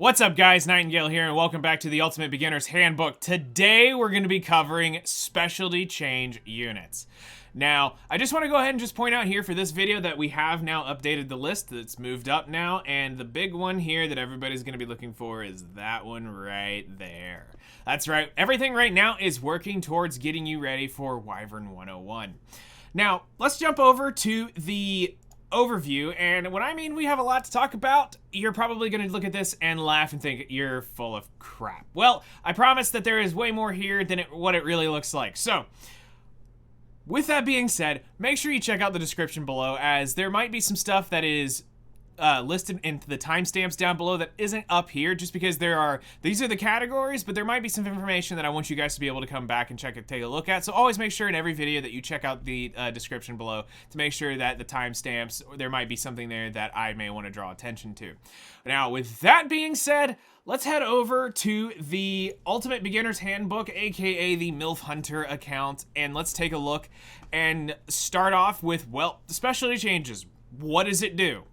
What's up guys, Nightingale here and welcome back to the Ultimate Beginner's Handbook. Today we're going to be covering specialty change units. Now, I just want to go ahead and just point out here for this video that we have now updated the list. That's moved up now, and the big one here that everybody's going to be looking for is that one right there. That's right, everything right now is working towards getting you ready for Wyvern 101. Now, let's jump over to the overview, and when I mean we have a lot to talk about, you're probably going to look at this and laugh and think you're full of crap. Well, I promise that there is way more here than what it really looks like. So, with that being said, make sure you check out the description below, as there might be some stuff that is listed in the timestamps down below that isn't up here, just because these are the categories, but there might be some information that I want you guys to be able to come back and take a look at. So always make sure in every video that you check out the description below to make sure that the timestamps, there might be something there that I may want to draw attention to. Now, with that being said, let's head over to the Ultimate Beginner's Handbook, aka the MILF Hunter account, and let's take a look and start off with, well, the specialty changes. What does it do?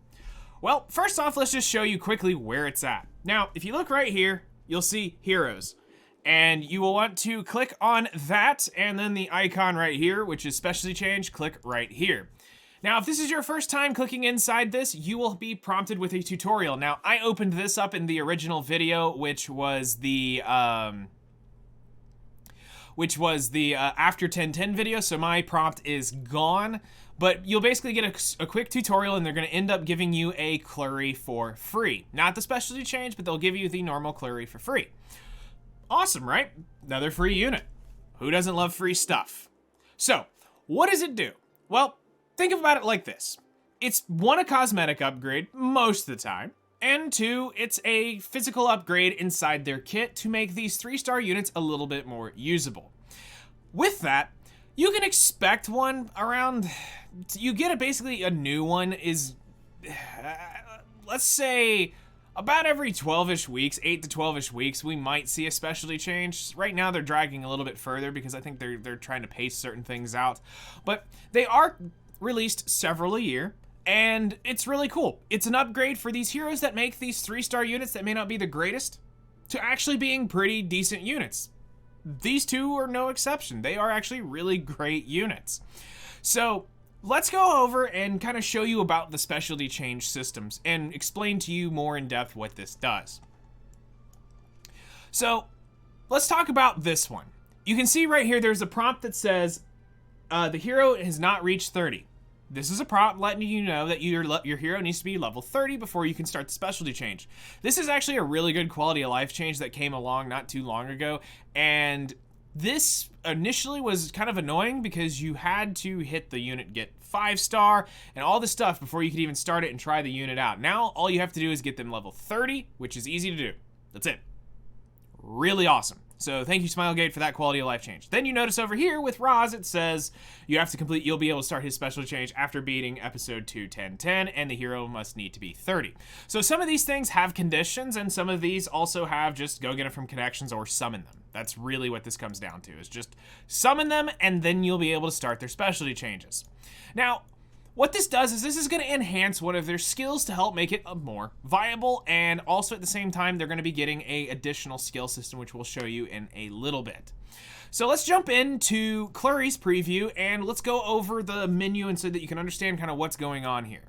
Well, first off, let's just show you quickly where it's at. Now, if you look right here, you'll see Heroes. And you will want to click on that, and then the icon right here, which is Specialty Change, click right here. Now, if this is your first time clicking inside this, you will be prompted with a tutorial. Now, I opened this up in the original video, which was the after 1010 video, so my prompt is gone. But you'll basically get a quick tutorial, and they're going to end up giving you a Clurry for free. Not the specialty change, but they'll give you the normal Clurry for free. Awesome, right? Another free unit. Who doesn't love free stuff? So, what does it do? Well, think about it like this. It's one, a cosmetic upgrade most of the time, and two, it's a physical upgrade inside their kit to make these 3-star units a little bit more usable. With that, you can expect one around, you get basically a new one is, let's say, about every 12-ish weeks, 8 to 12-ish weeks, we might see a specialty change. Right now they're dragging a little bit further because I think they're trying to pace certain things out. But they are released several a year, and it's really cool. It's an upgrade for these heroes that make these 3-star units that may not be the greatest to actually being pretty decent units. These two are no exception. They are actually really great units. So let's go over and kind of show you about the specialty change systems and explain to you more in depth what this does. So let's talk about this one. You can see right here there's a prompt that says the hero has not reached 30. This is a prompt letting you know that your hero needs to be level 30 before you can start the specialty change. This is actually a really good quality of life change that came along not too long ago, and this initially was kind of annoying because you had to hit the unit, get 5-star, and all this stuff before you could even start it and try the unit out. Now, all you have to do is get them level 30, which is easy to do. That's it. Really awesome. So thank you, Smilegate, for that quality of life change. Then you notice over here with Roz, it says you'll be able to start his special change after beating episode 21010, and the hero must need to be 30. So some of these things have conditions, and some of these also have just go get them from connections or summon them. That's really what this comes down to, is just summon them, and then you'll be able to start their specialty changes. Now, what this does is this is going to enhance one of their skills to help make it more viable, and also at the same time they're going to be getting an additional skill system, which we'll show you in a little bit. So let's jump into Clurry's preview and let's go over the menu and so that you can understand kind of what's going on here.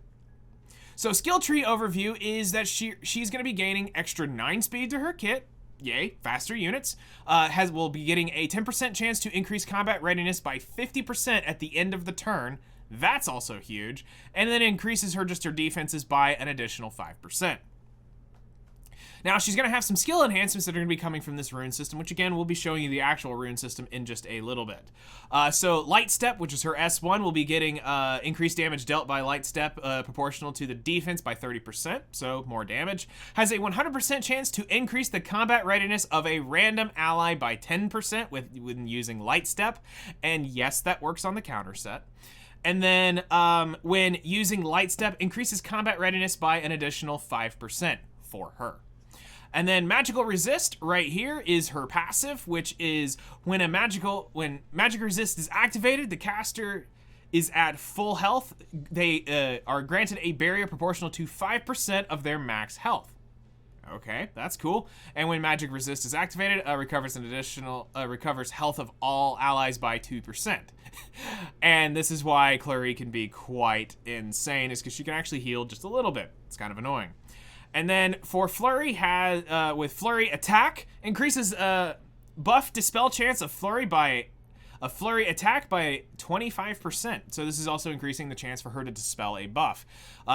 So skill tree overview is that she's going to be gaining extra 9 speed to her kit. Yay, faster units. Will be getting a 10% chance to increase combat readiness by 50% at the end of the turn. That's also huge. And then increases her defenses by an additional 5%. Now, she's going to have some skill enhancements that are going to be coming from this rune system, which again, we'll be showing you the actual rune system in just a little bit. So Light Step, which is her S1, will be getting increased damage dealt by Light Step proportional to the defense by 30%, so more damage. Has a 100% chance to increase the combat readiness of a random ally by 10% when using Light Step. And yes, that works on the counter set. And then when using Light Step, increases combat readiness by an additional 5% for her. And then Magical Resist right here is her passive, which is when Magic Resist is activated, the caster is at full health. They are granted a barrier proportional to 5% of their max health. Okay, that's cool. And when Magic Resist is activated, recovers health of all allies by 2%. And this is why Clary can be quite insane, is because she can actually heal just a little bit. It's kind of annoying. And then for Flurry, with Flurry attack, increases buff dispel chance of Flurry attack by 25%. So this is also increasing the chance for her to dispel a buff.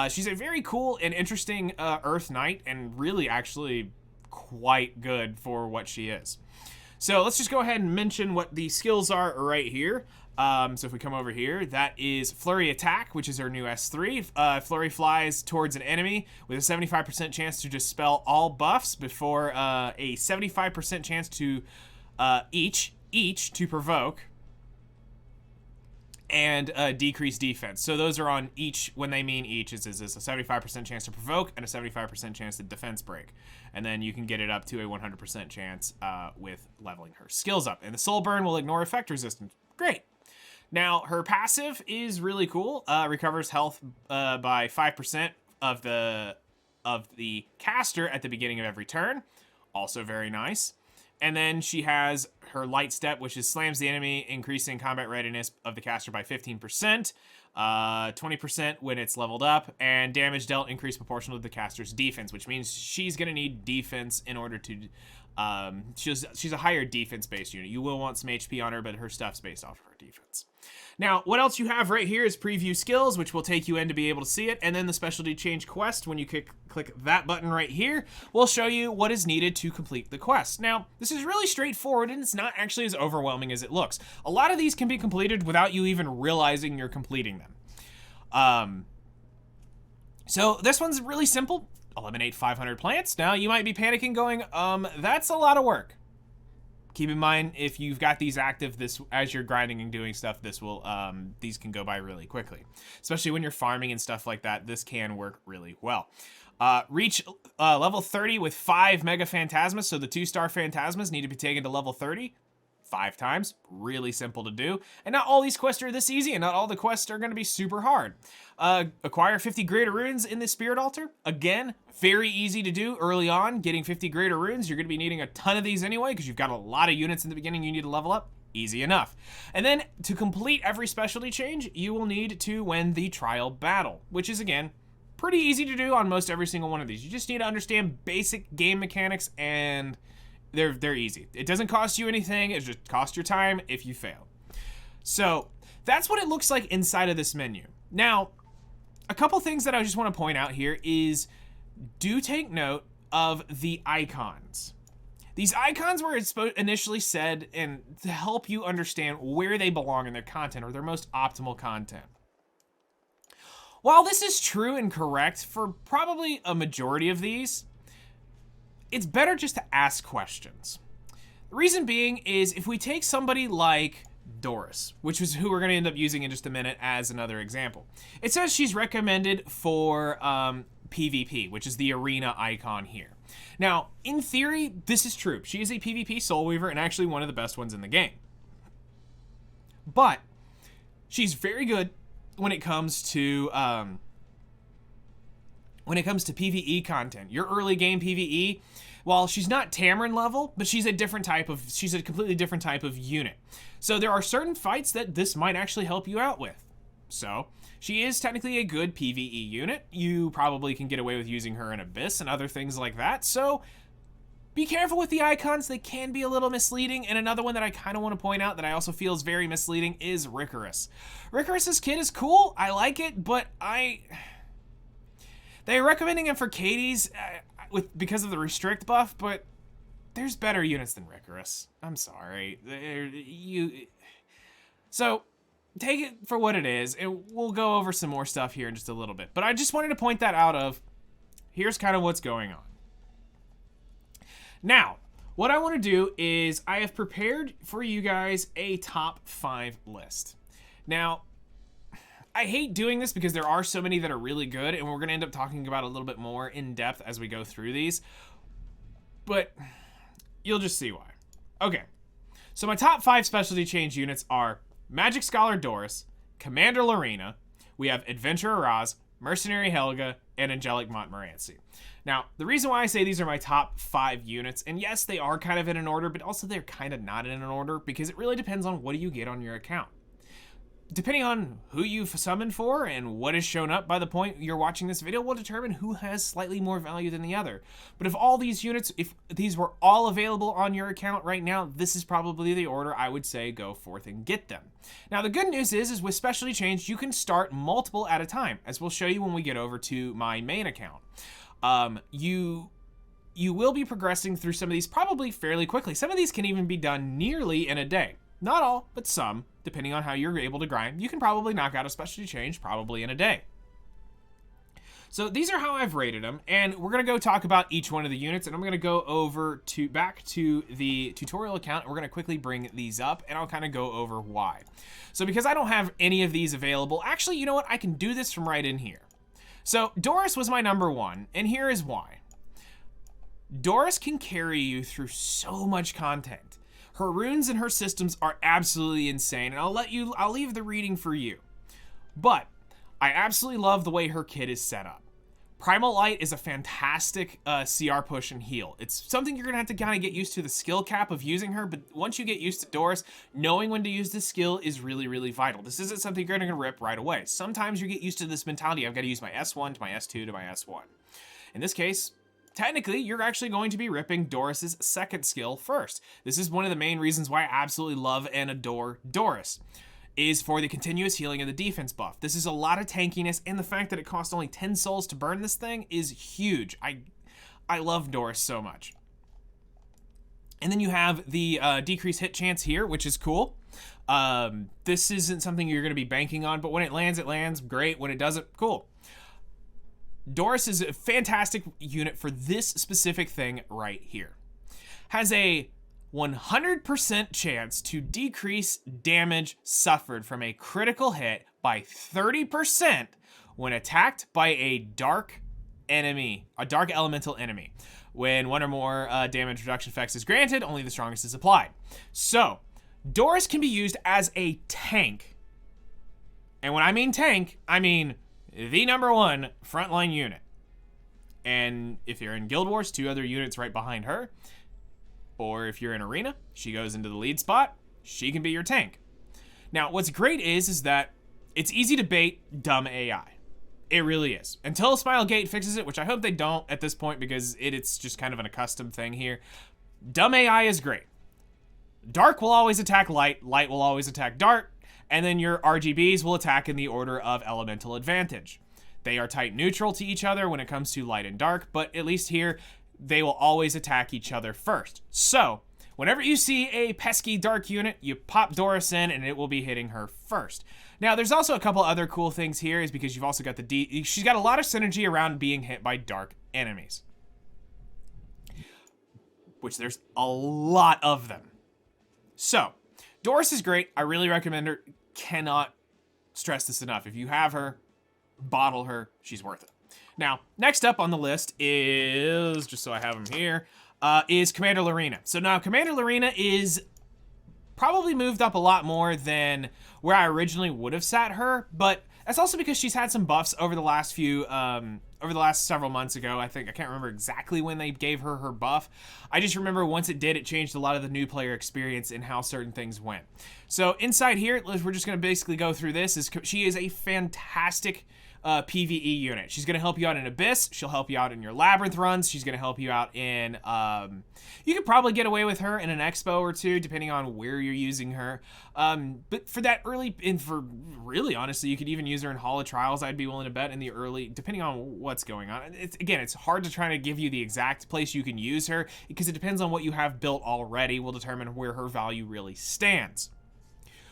She's a very cool and interesting Earth Knight, and really actually quite good for what she is. So let's just go ahead and mention what the skills are right here. So if we come over here, that is Flurry Attack, which is her new S3. Flurry flies towards an enemy with a 75% chance to dispel all buffs before a 75% chance to each to provoke, and decrease defense. So those are on each. When they mean each, is a 75% chance to provoke and a 75% chance to defense break. And then you can get it up to a 100% chance with leveling her skills up. And the Soul Burn will ignore effect resistance. Great. Now, her passive is really cool. Recovers health by 5% of the caster at the beginning of every turn. Also very nice. And then she has her Light Step, which is slams the enemy, increasing combat readiness of the caster by 15%, 20% when it's leveled up, and damage dealt increased proportional to the caster's defense, which means she's going to need defense in order to... she's a higher defense-based unit. You will want some HP on her, but her stuff's based off of her defense. Now, what else you have right here is preview skills, which will take you in to be able to see it, and then the specialty change quest. When you click that button right here, will show you what is needed to complete the quest. Now, this is really straightforward, and it's not actually as overwhelming as it looks. A lot of these can be completed without you even realizing you're completing them. So this one's really simple. Eliminate 500 plants. Now, you might be panicking going, that's a lot of work. Keep in mind, if you've got these active, as you're grinding and doing stuff, these can go by really quickly. Especially when you're farming and stuff like that, this can work really well. Reach level 30 with 5 Mega Phantasmas, so the 2-star Phantasmas need to be taken to level 30 5 times. Really simple to do. And not all these quests are this easy, and not all the quests are going to be super hard. Acquire 50 Greater Runes in the Spirit Altar. Again, very easy to do early on. Getting 50 Greater Runes, you're going to be needing a ton of these anyway, because you've got a lot of units in the beginning you need to level up. Easy enough. And then, to complete every specialty change, you will need to win the Trial Battle, which is, again, pretty easy to do on most every single one of these. You just need to understand basic game mechanics, and they're easy. It doesn't cost you anything. It just costs your time if you fail. So that's what it looks like inside of this menu. Now, a couple things that I just want to point out here is do take note of the icons. These icons were initially said and to help you understand where they belong in their content, or their most optimal content. While this is true and correct for probably a majority of these, it's better just to ask questions. The reason being is if we take somebody like Doris, which is who we're going to end up using in just a minute as another example. It says she's recommended for PvP, which is the arena icon here. Now, in theory, this is true. She is a PvP Soul Weaver and actually one of the best ones in the game. But she's very good when it comes to PvE content. Your early game PvE, while she's not Tamarin level, but she's a completely different type of unit. So there are certain fights that this might actually help you out with. So she is technically a good PvE unit. You probably can get away with using her in Abyss and other things like that. So be careful with the icons. They can be a little misleading. And another one that I kind of want to point out that I also feel is very misleading is Ricorous. Ricorous' kit is cool. I like it, but they're recommending him for Katie's because of the restrict buff, but there's better units than Ricorous. I'm sorry. So take it for what it is, and we'll go over some more stuff here in just a little bit. But I just wanted to point that out of, here's kind of what's going on. Now, what I want to do is I have prepared for you guys a top 5 list. Now, I hate doing this because there are so many that are really good, and we're going to end up talking about a little bit more in depth as we go through these. But you'll just see why. Okay, so my top 5 specialty change units are Magic Scholar Doris, Commander Lorina, we have Adventurer Raz, Mercenary Helga, and Angelic Montmorancy. Now, the reason why I say these are my top 5 units, and yes, they are kind of in an order, but also they're kind of not in an order, because it really depends on what do you get on your account. Depending on who you've summoned for and what is shown up by the point you're watching this video will determine who has slightly more value than the other. But if all these units, if these were all available on your account right now, this is probably the order I would say go forth and get them. Now the good news is with specialty change, you can start multiple at a time, as we'll show you when we get over to my main account. You will be progressing through some of these probably fairly quickly. Some of these can even be done nearly in a day. Not all, but some, depending on how you're able to grind. You can probably knock out a specialty change probably in a day. So these are how I've rated them, and we're gonna go talk about each one of the units, and I'm gonna go over to back to the tutorial account, and we're gonna quickly bring these up, and I'll kind of go over why. So because I don't have any of these available, actually, you know what? I can do this from right in here. So Doris was my number 1, and here is why. Doris can carry you through so much content. Her runes and her systems are absolutely insane, and I'll leave the reading for you. But I absolutely love the way her kit is set up. Primal Light is a fantastic CR push and heal. It's something you're gonna have to kind of get used to the skill cap of using her, but once you get used to Doris, knowing when to use this skill is really, really vital. This isn't something you're gonna rip right away. Sometimes you get used to this mentality, I've gotta use my S1 to my S2 to my S1. In this case, technically, you're actually going to be ripping Doris's second skill first. This is one of the main reasons why I absolutely love and adore Doris, is for the continuous healing of the defense buff. This is a lot of tankiness, and the fact that it costs only 10 souls to burn this thing is huge. I love Doris so much. And then you have the decreased hit chance here, which is cool. This isn't something you're gonna be banking on, but when it lands, great. When it doesn't, cool. Doris is a fantastic unit for this specific thing right here. Has a 100% chance to decrease damage suffered from a critical hit by 30% when attacked by a dark enemy, a dark elemental enemy. When one or more damage reduction effects is granted, only the strongest is applied. So, Doris can be used as a tank. And when I mean tank, I mean the number 1 frontline unit. And if you're in Guild Wars, 2 other units right behind her. Or if you're in Arena, she goes into the lead spot, she can be your tank. Now, what's great is that it's easy to bait dumb AI. It really is. Until Smilegate fixes it, which I hope they don't at this point because it's just kind of an accustomed thing here. Dumb AI is great. Dark will always attack light, light will always attack dark, and then your RGBs will attack in the order of elemental advantage. They are type neutral to each other when it comes to light and dark, but at least here, they will always attack each other first. So, whenever you see a pesky dark unit, you pop Doris in and it will be hitting her first. Now, there's also a couple other cool things here is because you've also got she's got a lot of synergy around being hit by dark enemies. Which there's a lot of them. So, Doris is great. I really recommend her. Cannot stress this enough. If you have her, bottle her. She's worth it. Now, next up on the list is, just so I have them here, is Commander Lorina. So now Commander Lorina is probably moved up a lot more than where I originally would have sat her, but that's also because she's had some buffs over the last several months ago. I can't remember exactly when they gave her her buff. I just remember once it did, it changed a lot of the new player experience and how certain things went. So inside here, we're just gonna basically go through this. She is a fantastic PvE unit. She's gonna help you out in Abyss. She'll help you out in your Labyrinth runs. She's gonna help you out in, you could probably get away with her in an Expo or 2, depending on where you're using her. But for that early, and for really, honestly, you could even use her in Hall of Trials, I'd be willing to bet, in the early, depending on what's going on. Again, it's hard to try to give you the exact place you can use her, because it depends on what you have built already will determine where her value really stands.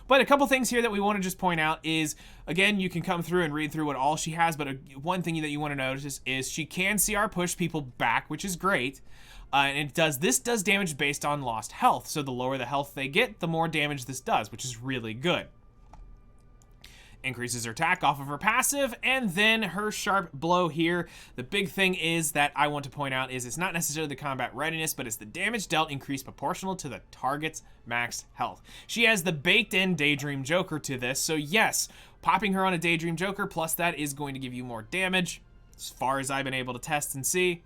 But a couple things here that we want to just point out is, again, you can come through and read through what all she has, but one thing that you want to notice is she can CR push people back, which is great. And this does damage based on lost health. So the lower the health they get, the more damage this does, which is really good. increases her attack off of her passive, and then her sharp blow here. The big thing is that I want to point out is it's not necessarily the combat readiness, but it's the damage dealt increased proportional to the target's max health. She has the baked-in Daydream Joker to this, so yes, popping her on a Daydream Joker plus that is going to give you more damage, as far as I've been able to test and see.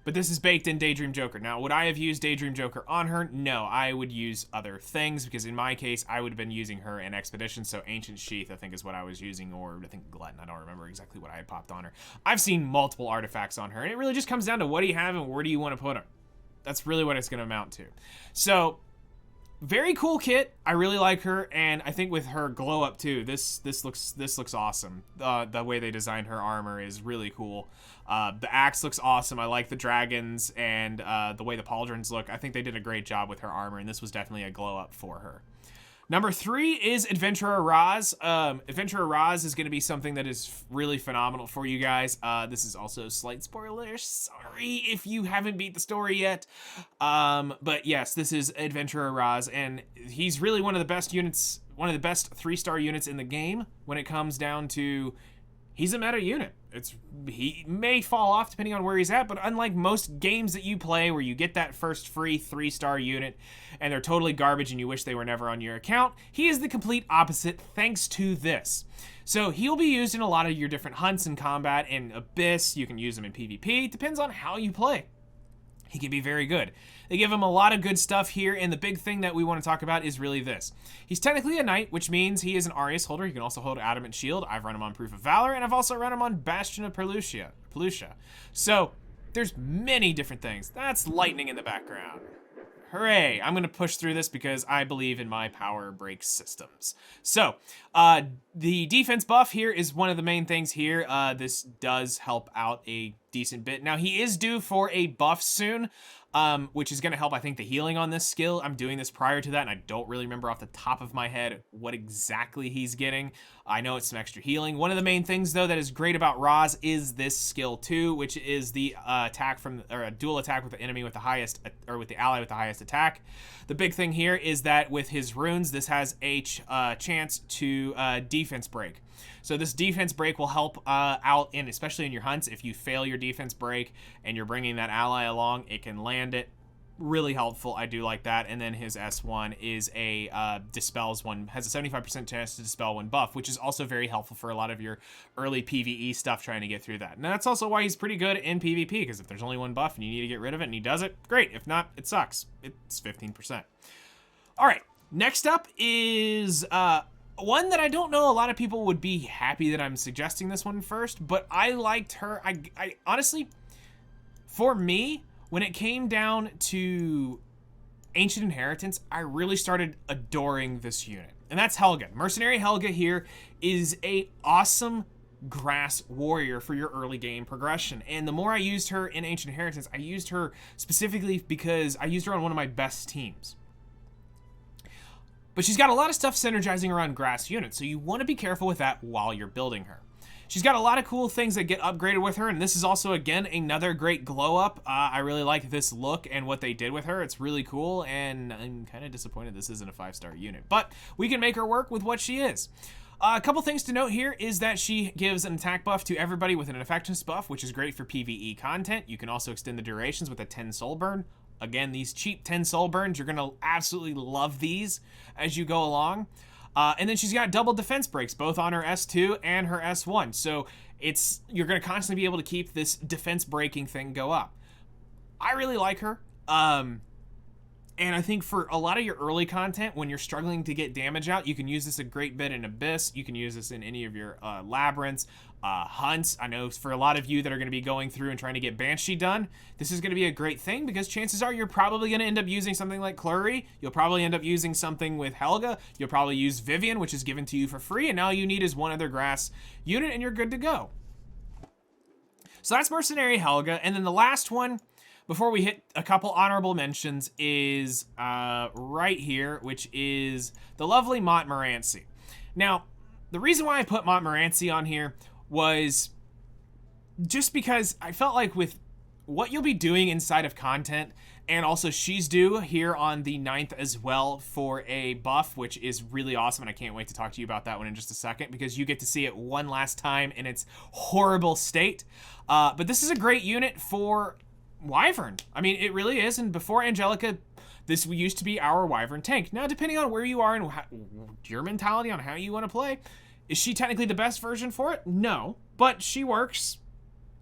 But this is baked in Daydream Joker. Now, would I have used Daydream Joker on her? No, I would use other things, because in my case, I would have been using her in Expedition, so Ancient Sheath, I think, is what I was using, or I think Glutton. I don't remember exactly what I had popped on her. I've seen multiple artifacts on her, and it really just comes down to what do you have and where do you want to put her. That's really what it's going to amount to. So, very cool kit. I really like her, and I think with her glow up too, this looks awesome. The way they designed her armor is really cool. The axe looks awesome. I like the dragons and the way the pauldrons look. I think they did a great job with her armor, and this was definitely a glow up for her. Number 3 is Adventurer Roz. Adventurer Roz is going to be something that is really phenomenal for you guys. This is also slight spoilers. Sorry if you haven't beat the story yet. But yes, this is Adventurer Roz, and he's really one of the best units, one of the best 3-star units in the game when it comes down to he's a meta unit. He may fall off depending on where he's at, but unlike most games that you play where you get that first free 3-star unit and they're totally garbage and you wish they were never on your account, he is the complete opposite thanks to this. So he'll be used in a lot of your different hunts and combat. In Abyss, you can use him in PvP. It depends on how you play. He can be very good. They give him a lot of good stuff here, and the big thing that we want to talk about is really this. He's technically a knight, which means he is an Arius holder. He can also hold Adamant Shield. I've run him on Proof of Valor, and I've also run him on Bastion of Pelusia. So there's many different things. That's lightning in the background. Hooray, I'm gonna push through this because I believe in my power break systems. So, the defense buff here is one of the main things here. This does help out a decent bit. Now, he is due for a buff soon, which is gonna help, I think, the healing on this skill. I'm doing this prior to that, and I don't really remember off the top of my head what exactly he's getting. I know it's some extra healing. One of the main things, though, that is great about Roz is this skill, too, which is the attack from, or a dual attack with the enemy with the highest, or with the ally with the highest attack. The big thing here is that with his runes, this has a chance to defense break. So this defense break will help out in, especially in your hunts. If you fail your defense break and you're bringing that ally along, it can land it. Really helpful. I do like that. And then his S1 is a dispels one, has a 75% chance to dispel one buff, which is also very helpful for a lot of your early PvE stuff trying to get through that. And that's also why he's pretty good in PvP, because if there's only one buff and you need to get rid of it and he does it, great. If not, it sucks. It's 15%. All right, next up is one that I don't know a lot of people would be happy that I'm suggesting this one first, but I liked her. I honestly, for me, when it came down to Ancient Inheritance, I really started adoring this unit, and that's Helga. Mercenary Helga here is a awesome grass warrior for your early game progression, and the more I used her in Ancient Inheritance, I used her specifically because I used her on one of my best teams. But she's got a lot of stuff synergizing around grass units, so you want to be careful with that while you're building her. She's got a lot of cool things that get upgraded with her, and this is also, again, another great glow up. I really like this look and what they did with her. It's really cool, and I'm kind of disappointed this isn't a 5-star unit, but we can make her work with what she is. A couple things to note here is that she gives an attack buff to everybody with an effectiveness buff, which is great for PvE content. You can also extend the durations with a 10 soul burn. Again, these cheap 10 soul burns, you're going to absolutely love these as you go along. And then she's got double defense breaks, both on her S2 and her S1. So you're going to constantly be able to keep this defense breaking thing go up. I really like her. And I think for a lot of your early content, when you're struggling to get damage out, you can use this a great bit in Abyss. You can use this in any of your labyrinths, hunts. I know for a lot of you that are going to be going through and trying to get Banshee done, this is going to be a great thing because chances are you're probably going to end up using something like Clury. You'll probably end up using something with Helga. You'll probably use Vivian, which is given to you for free, and all you need is one other grass unit and you're good to go. So that's Mercenary Helga. And then the last one, before we hit a couple honorable mentions, is right here, which is the lovely Montmorancy. Now, the reason why I put Montmorancy on here was just because I felt like with what you'll be doing inside of content. And also she's due here on the 9th as well for a buff, which is really awesome. And I can't wait to talk to you about that one in just a second, because you get to see it one last time in its horrible state. But this is a great unit for Wyvern. I mean, it really is. And before Angelica, this used to be our Wyvern tank. Now, depending on where you are and your mentality on how you want to play, is she technically the best version for it? No, but she works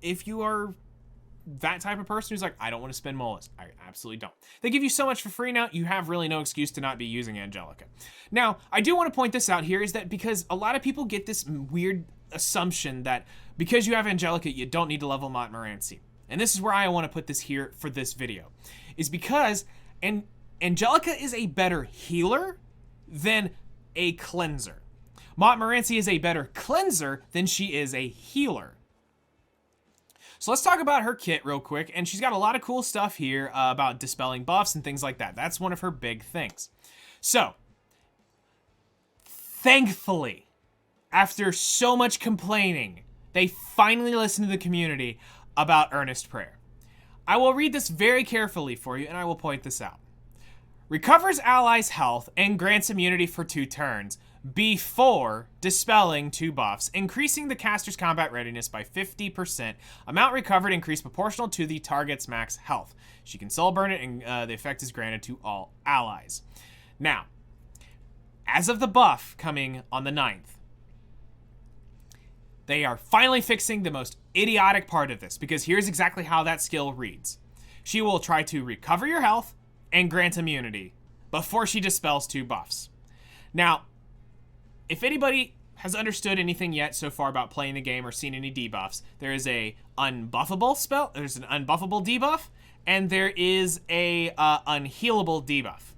if you are that type of person who's like, I don't want to spend molas. I absolutely don't. They give you so much for free now, you have really no excuse to not be using Angelica. Now, I do want to point this out here, is that because a lot of people get this weird assumption that because you have Angelica, you don't need to level Montmorancy. And this is where I want to put this here for this video, is because Angelica is a better healer than a cleanser. Montmorancy is a better cleanser than she is a healer. So let's talk about her kit real quick, and she's got a lot of cool stuff here about dispelling buffs and things like that. That's one of her big things. So, thankfully, after so much complaining, they finally listened to the community about earnest prayer. I will read this very carefully for you, and I will point this out. Recovers allies' health and grants immunity for 2 turns before dispelling 2 buffs, increasing the caster's combat readiness by 50%. Amount recovered increased proportional to the target's max health. She can soul burn it, and the effect is granted to all allies. Now, as of the buff coming on the 9th, they are finally fixing the most idiotic part of this, because here's exactly how that skill reads. She will try to recover your health and grant immunity before she dispels 2 buffs. Now, if anybody has understood anything yet so far about playing the game or seen any debuffs, there is a unbuffable spell, there's an unbuffable debuff, and there is a unhealable debuff.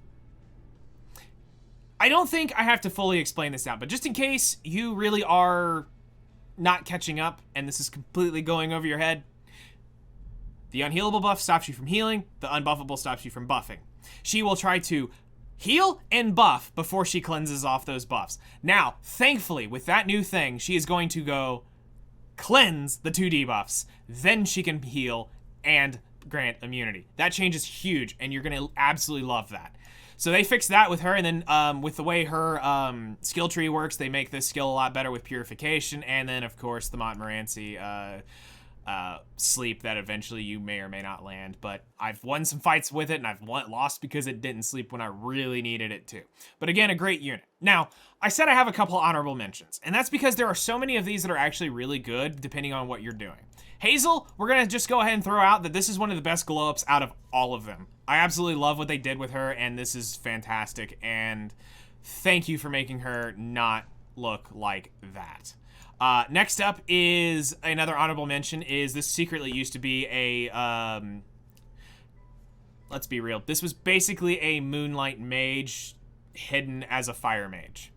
I don't think I have to fully explain this out, but just in case you really are not catching up and this is completely going over your head, the unhealable buff stops you from healing, the unbuffable stops you from buffing. She will try to heal and buff before she cleanses off those buffs. Now, thankfully, with that new thing, she is going to go cleanse the 2 debuffs. Then she can heal and grant immunity. That change is huge, and you're going to absolutely love that. So they fixed that with her, and then with the way her skill tree works, they make this skill a lot better with purification, and then, of course, the Montmorancy sleep that eventually you may or may not land, but I've won some fights with it, and I've lost because it didn't sleep when I really needed it to. But again, a great unit. Now, I said I have a couple honorable mentions, and that's because there are so many of these that are actually really good depending on what you're doing. Hazel, we're gonna just go ahead and throw out that this is one of the best glow-ups out of all of them. I absolutely love what they did with her, and this is fantastic, and thank you for making her not look like that. Next up is another honorable mention is this secretly used to be a, let's be real, this was basically a Moonlight Mage hidden as a Fire Mage.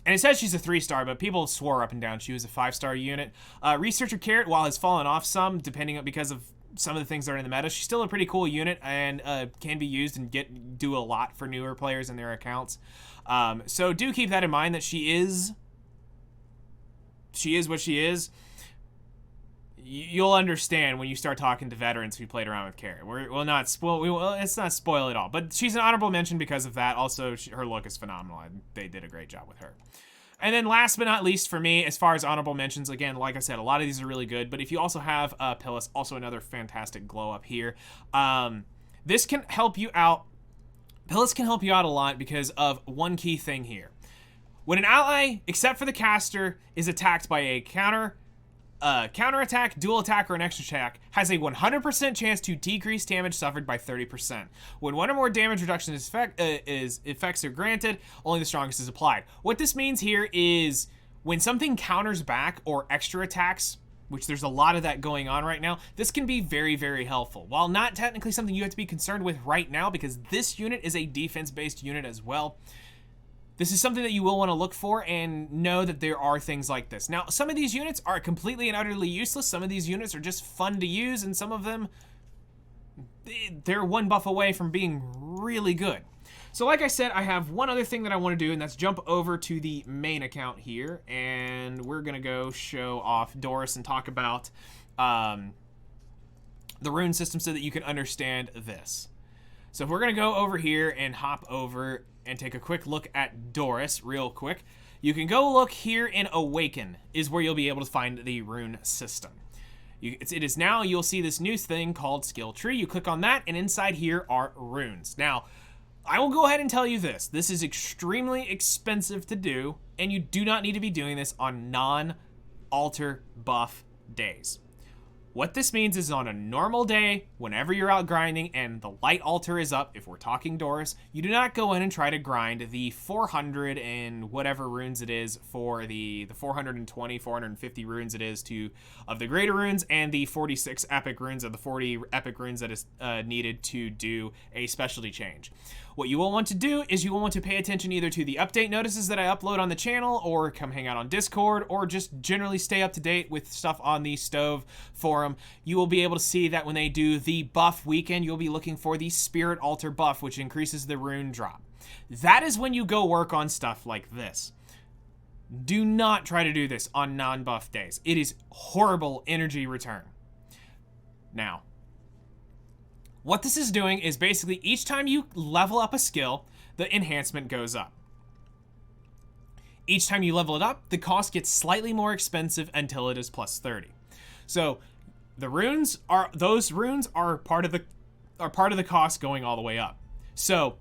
And it says she's a 3-star, but people swore up and down she was a 5-star unit. Researcher Carrot, while has fallen off some, depending on because of some of the things that are in the meta, she's still a pretty cool unit and can be used and do a lot for newer players in their accounts. So do keep that in mind that she is what she is. You'll understand when you start talking to veterans who played around with Carrot. We'll not spoil. It's not spoil at all. But she's an honorable mention because of that. Also, her look is phenomenal. They did a great job with her. And then last but not least for me, as far as honorable mentions, again, like I said, a lot of these are really good. But if you also have Pillis, also another fantastic glow up here. This can help you out. Pillis can help you out a lot because of one key thing here. When an ally, except for the caster, is attacked by a counterattack, dual attack, or an extra attack, has a 100% chance to decrease damage suffered by 30%. When one or more damage reduction effects are granted, only the strongest is applied. What this means here is when something counters back or extra attacks, which there's a lot of that going on right now, this can be very, very helpful. While not technically something you have to be concerned with right now, because this unit is a defense-based unit as well, this is something that you will want to look for and know that there are things like this. Now, some of these units are completely and utterly useless. Some of these units are just fun to use, and some of them, they're one buff away from being really good. So like I said, I have one other thing that I want to do, and that's jump over to the main account here, and we're going to go show off Doris and talk about the rune system so that you can understand this. So if we're going to go over here and hop over and take a quick look at Doris real quick, you can go look here in Awaken is where you'll be able to find the rune system. It is now, you'll see this new thing called Skill Tree. You click on that, and inside here are runes. Now, I will go ahead and tell you this. This is extremely expensive to do, and you do not need to be doing this on non-altar buff days. What this means is on a normal day, whenever you're out grinding and the light altar is up, if we're talking Doris, you do not go in and try to grind the 400 and whatever runes it is for the 420, 450 runes it is of the greater runes, and the 46 epic runes of the 40 epic runes that is needed to do a specialty change. What you will want to do is you will want to pay attention either to the update notices that I upload on the channel, or come hang out on Discord, or just generally stay up to date with stuff on the Stove forum. You will be able to see that when they do the buff weekend, you'll be looking for the Spirit Altar buff, which increases the rune drop. That is when you go work on stuff like this. Do not try to do this on non-buff days. It is horrible energy return. Now, what this is doing is basically each time you level up a skill, the enhancement goes up. Each time you level it up, the cost gets slightly more expensive until it is plus 30. So those runes are part of the cost going all the way up. So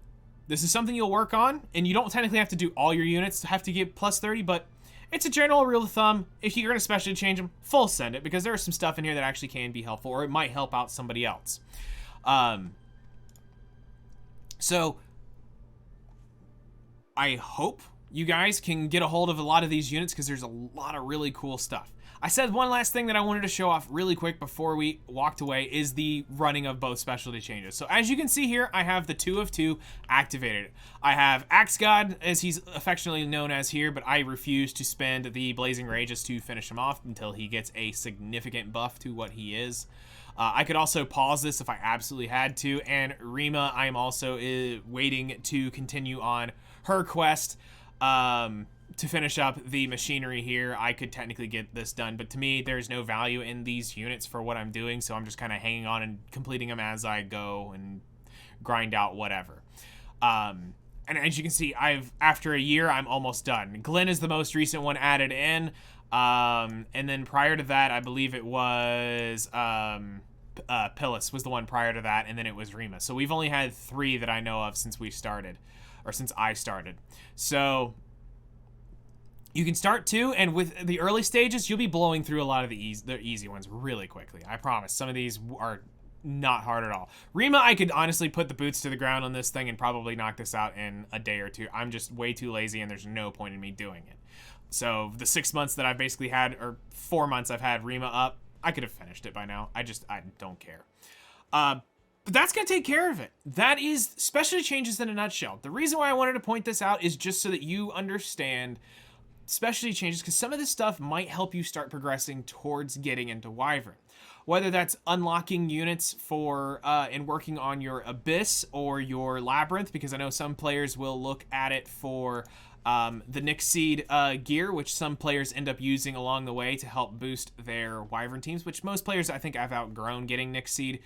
this is something you'll work on, and you don't technically have to do all your units to have to get plus 30, but it's a general rule of thumb. If you're going to specially change them, full send it, because there's some stuff in here that actually can be helpful, or it might help out somebody else. So I hope you guys can get a hold of a lot of these units, because there's a lot of really cool stuff. I said one last thing that I wanted to show off really quick before we walked away is the running of both specialty changes. So as you can see here, I have the 2 of 2 activated. I have Axe God, as he's affectionately known as here, but I refuse to spend the Blazing Rages to finish him off until he gets a significant buff to what he is. I could also pause this if I absolutely had to, and Rima, I'm also waiting to continue on her quest to finish up the machinery here. I could technically get this done, but to me, there's no value in these units for what I'm doing, so I'm just kind of hanging on and completing them as I go and grind out whatever. And as you can see, after a year, I'm almost done. Glenn is the most recent one added in, and then prior to that, I believe it was Pillis was the one prior to that, and then it was Rima. So we've only had 3 that I know of since we started, or since I started. So you can start 2, and with the early stages, you'll be blowing through a lot of the easy ones really quickly. I promise. Some of these are not hard at all. Rima, I could honestly put the boots to the ground on this thing and probably knock this out in a day or 2. I'm just way too lazy, and there's no point in me doing it. So the 6 months that I've basically had, or 4 months I've had Rima up, I could have finished it by now. I don't care. But that's going to take care of it. That is specialty changes in a nutshell. The reason why I wanted to point this out is just so that you understand specialty changes, because some of this stuff might help you start progressing towards getting into Wyvern. Whether that's unlocking units for and working on your Abyss or your Labyrinth, because I know some players will look at it for the Nyxseed gear, which some players end up using along the way to help boost their Wyvern teams, which most players, I think, I've outgrown getting Nyxseed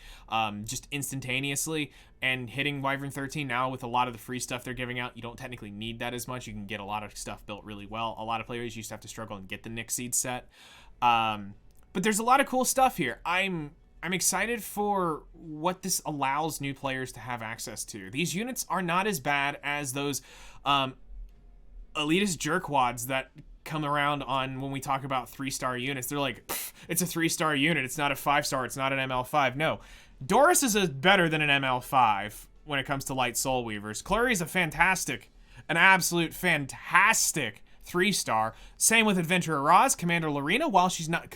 just instantaneously, and hitting Wyvern 13 now with a lot of the free stuff they're giving out, you don't technically need that as much. You can get a lot of stuff built really well. A lot of players used to have to struggle and get the Nyxseed set. But there's a lot of cool stuff here. I'm excited for what this allows new players to have access to. These units are not as bad as those elitist jerkwads that come around on when we talk about 3-star units. They're like, it's a 3-star unit. It's not a 5-star. It's not an ML5. No, Doris is better than an ML5 when it comes to light soul weavers. Clary is an absolute fantastic 3-star. Same with Adventurer Roz, Commander Lorina. While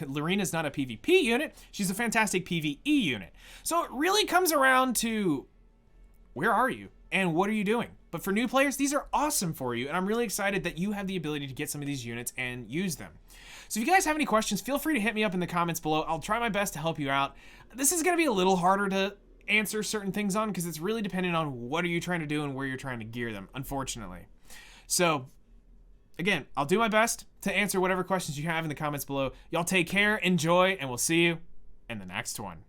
Lorina's not a PvP unit, she's a fantastic PvE unit. So it really comes around to, where are you and what are you doing? But for new players, these are awesome for you, and I'm really excited that you have the ability to get some of these units and use them. So if you guys have any questions, feel free to hit me up in the comments below. I'll try my best to help you out. This is going to be a little harder to answer certain things on, because it's really dependent on what are you trying to do and where you're trying to gear them, unfortunately. So again, I'll do my best to answer whatever questions you have in the comments below. Y'all take care, enjoy, and we'll see you in the next one.